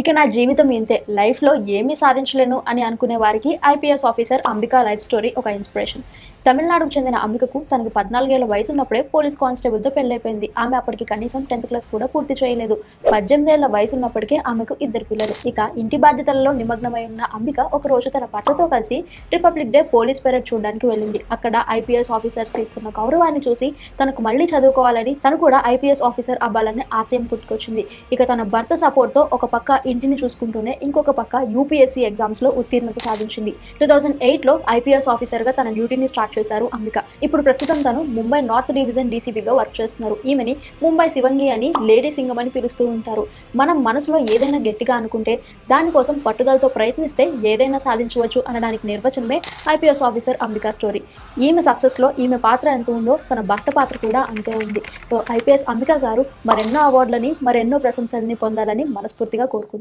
ఇక నా జీవితం ఇంతే, లైఫ్లో ఏమీ సాధించలేను అని అనుకునే వారికి IPS officer Ambika life story ఒక ఇన్స్పిరేషన్. తమిళనాడుకు చెందిన అంబికకు తనకు 14 ఏళ్ల వయసు ఉన్నప్పుడే పోలీస్ కానిస్టేబుల్తో పెళ్లైపోయింది. ఆమె అప్పటికి కనీసం 10th క్లాస్ కూడా పూర్తి చేయలేదు. 18 ఏళ్ల వయసు ఉన్నప్పటికే ఆమెకు 2 పిల్లలు. ఇక ఇంటి బాధ్యతలలో నిమగ్నమై ఉన్న అంబిక ఒకరోజు తన భర్తతో కలిసి రిపబ్లిక్ డే పోలీస్ పెరేడ్ చూడడానికి వెళ్ళింది. అక్కడ ఐపీఎస్ ఆఫీసర్స్కి ఇస్తున్న గౌరవాన్ని చూసి తనకు మళ్ళీ చదువుకోవాలని, తను కూడా ఐపీఎస్ ఆఫీసర్ అవ్వాలని ఆశయం పుట్టుకొచ్చింది. ఇక తన భర్త సపోర్ట్తో ఒక పక్క ఇంటిని చూసుకుంటూనే ఇంకొక పక్క యూపీఎస్సీ ఎగ్జామ్స్లో ఉత్తీర్ణత సాధించింది. 2008లో ఐపీఎస్ ఆఫీసర్గా తన డ్యూటీని స్టార్ట్ చేశారు అంబిక. ఇప్పుడు ప్రస్తుతం తను ముంబై నార్త్ డివిజన్ డీసీపీగా వర్క్ చేస్తున్నారు. ఈమెని ముంబై శివంగి అని, లేడీ సింగం అని పిలుస్తూ ఉంటారు. మనం మనసులో ఏదైనా గట్టిగా అనుకుంటే దానికోసం పట్టుదలతో ప్రయత్నిస్తే ఏదైనా సాధించవచ్చు అనడానికి నిర్వచనమే ఐపీఎస్ ఆఫీసర్ అంబిక స్టోరీ. ఈమె సక్సెస్లో ఈమె పాత్ర ఎంత ఉందో తన భర్త పాత్ర కూడా అంతే ఉంది. సో ఐపీఎస్ అంబిక గారు మరెన్నో అవార్డులని, మరెన్నో ప్రశంసలని పొందాలని మనస్ఫూర్తిగా కోరుకుంటున్నాను.